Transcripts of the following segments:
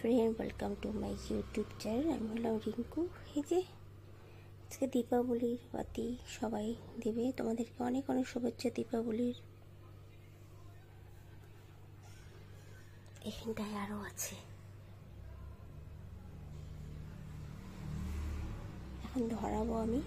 Friend, welcome to my YouTube channel. আমি হলাম রিঙ্কু। এই যে আজকে দীপাবলির বাতি সবাই দেবে, তোমাদেরকে অনেক অনেক শুভেচ্ছা দীপাবলির। এখানটায় আরও আছে, এখন ধরাবো আমি।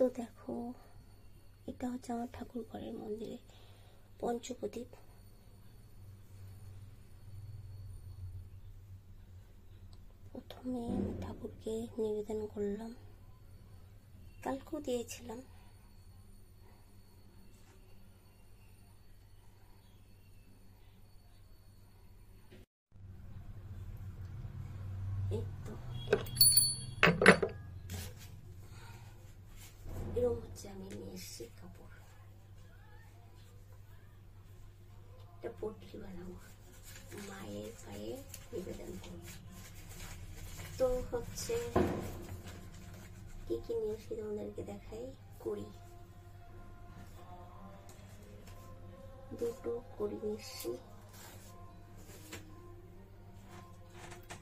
তো দেখো, এটা হচ্ছে আমার ঠাকুর ঘরের মন্দিরে পঞ্চপ্রদীপ। প্রথমে আমি ঠাকুরকে নিবেদন করলাম, কালকেও দিয়েছিলাম। এই তো এরকম হচ্ছে, আমি নিয়ে এসেছি কাপড়, এটা পট্টি বানাবো, মায়ের পায়ে নিবেদন করব। তো হচ্ছে কি কি নিয়ে এসেছি তোমাদেরকে দেখাই। কড়ি, দুটো কড়ি নিয়ে এসেছি।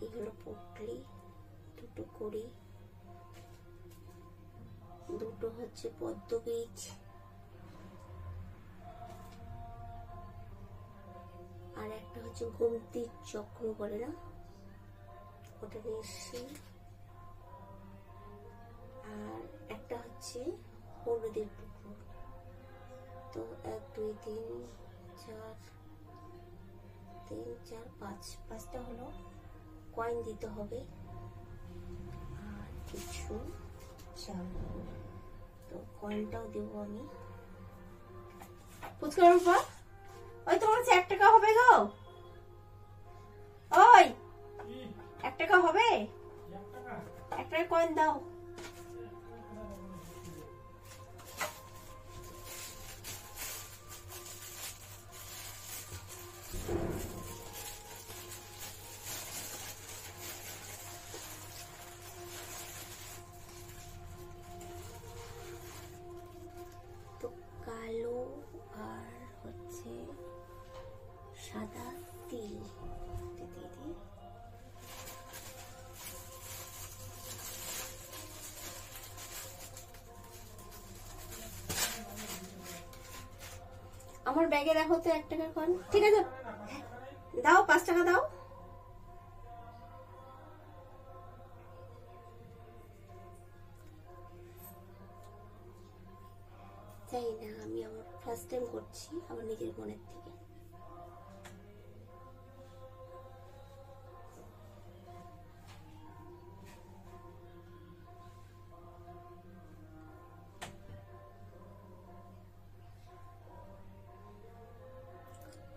এগুলো পটলি, দুটো কড়ি, দুটো হচ্ছে পদ্ম বীজ, আর একটা হচ্ছে গোমতির চক্র বলে না, ওটা নিয়ে এসেছি। আর একটা হচ্ছে হলুদের টুকরো। তো 1 2 3 4 3 4 5, পাঁচটা হলো কয়েন দিতে হবে, আর কিছু চাল। তো কয়েনটাও দেবো আমি। ফুচকার উপর ওই তোমার 1 টাকা হবে গো, ওই 1 টাকা হবে, 1 টাকা কয়েন দাও। তো কালো আর হচ্ছে সাদা তিল দিয়ে দিই। আমার ব্যাগে রাখো তো 1 টাকার কয়েন, ঠিক আছে? দাও 5 টাকা দাও। তাই না, আমি আমার ফার্স্ট টাইম করছি আমার নিজের মনের থেকে।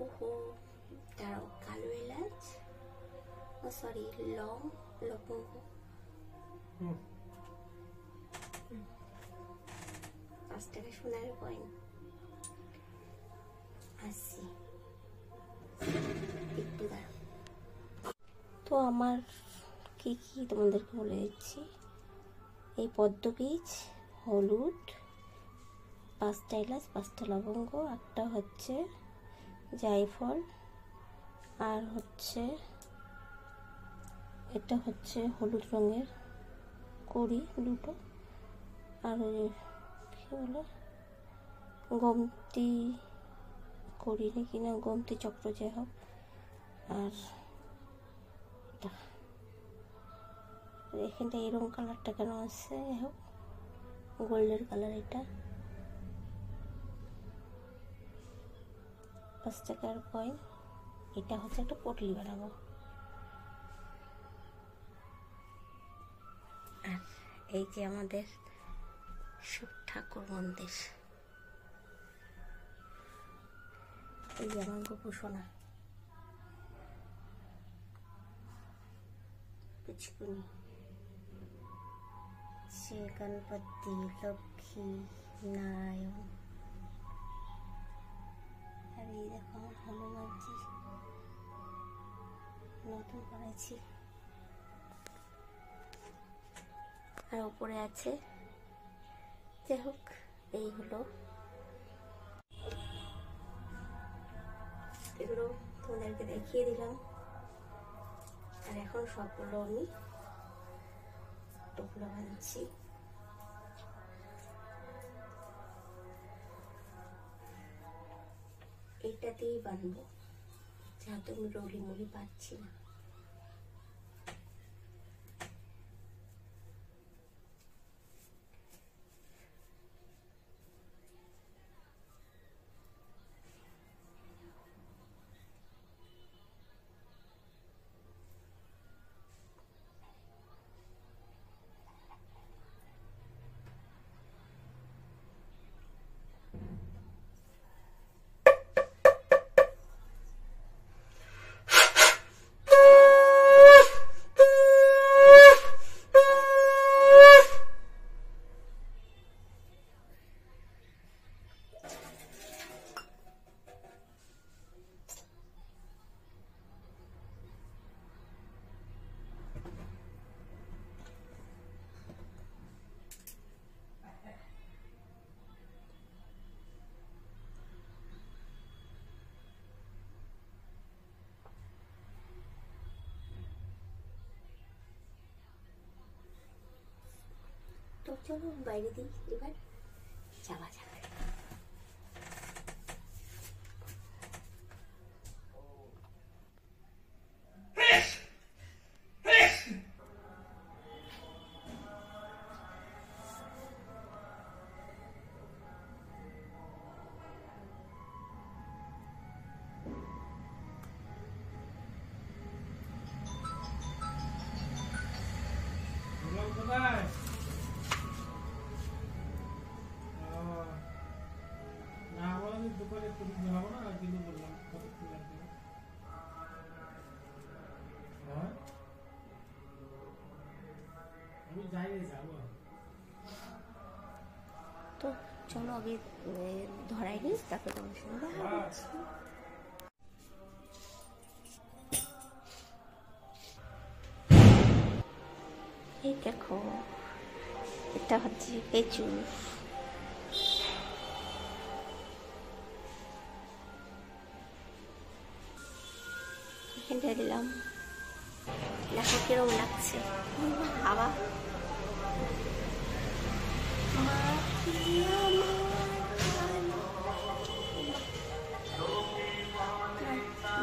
ওহো, দাঁড়াও, কালো এলাচ, সরি লবঙ্গ, 5 টাকা সোনার কয়েন, 80। একটু দাঁড়াও। তো আমার কি কি তোমাদেরকে বলে দিচ্ছি। এই পদ্ম বীজ, হলুদ, 5টা এলাচ, 5টা লবঙ্গ, একটা হচ্ছে জায়ফল, আর হচ্ছে এটা হচ্ছে হলুদ রঙের কড়ি দুটো, আর ওই কি বলে গোমতি করিনি কিনা, গোমতী চক্র যাই হোক। আর এখানটা এরকম কালারটা কেন আছে, যাই হোক গোল্ডের কালার। এটা 5 টাকার কয়েন। এটা হচ্ছে একটা পটলি বানাবো। আর এই যে আমাদের শিব ঠাকুর মন্দির, এই যে আমার গোপুসোনা পিছকুনি, সে গণপতি, লক্ষ্মী, নারায়ণ। আর এই দেখো আমার হনুমানজি নতুন করেছি। আর উপরে আছে, যাই হোক এই হলো। এগুলো তোমাদেরকে দেখিয়ে দিলাম। আর এখন সবগুলো আমি টুকরো বানাচ্ছি। এইটাতেই বানবো, যেহেতু আমি রলি মুড়ি পাচ্ছি না। তো চলো বাইরে দিই, এবার যাওয়া যাক। তো চলো আগে ধরাই নিই, তারপরে তোমার সঙ্গে এই দেখো, এটা হচ্ছে পেঁচু। এখানটা দিলাম, দেখো কিরকম লাগছে হাওয়া।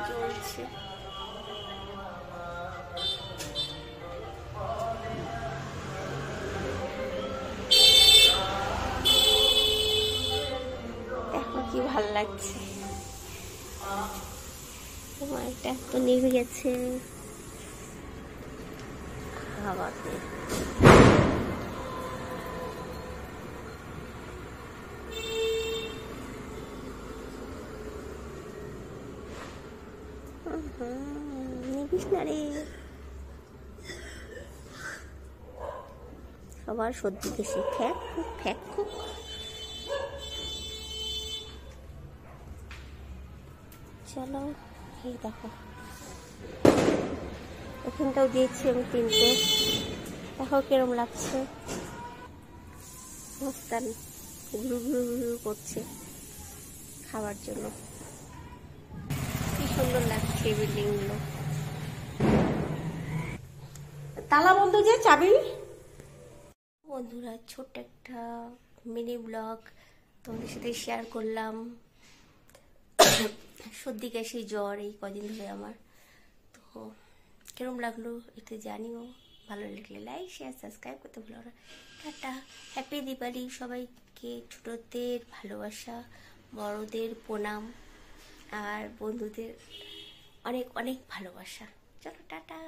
জ্বলছে। দেখো কি ভাল লাগছে। এটা তো নিভে গেছে হাওয়াতে। নিবিস না রে, সবার সর্দি কেসে ফ্যাক খুক ফ্যাক খুক। চলো এই দেখো, এখানটাও দিয়েছি আমি 3টে। দেখো কিরম লাগছে, মস্তান ঘুরু ঘুরু ঘুরু করছে খাবার জন্য। কি সুন্দর লাগছে বিল্ডিং গুলো। তালা বন্ধ যে, চাবি। বন্ধুরা, ছোট্ট একটা মিনি ব্লগ তোমাদের সাথে শেয়ার করলাম। সর্দি কাশি জ্বর এই কদিন ধরে আমার। তো কিরম লাগলো একটু জানিও, ভালো লাগলে লাইক শেয়ার সাবস্ক্রাইব করতে ভুলো না। টাটা, হ্যাপি দিওয়ালি সবাইকে। ছোটদের ভালোবাসা, বড়দের প্রণাম, আর বন্ধুদের অনেক অনেক ভালোবাসা। চলো টাটা।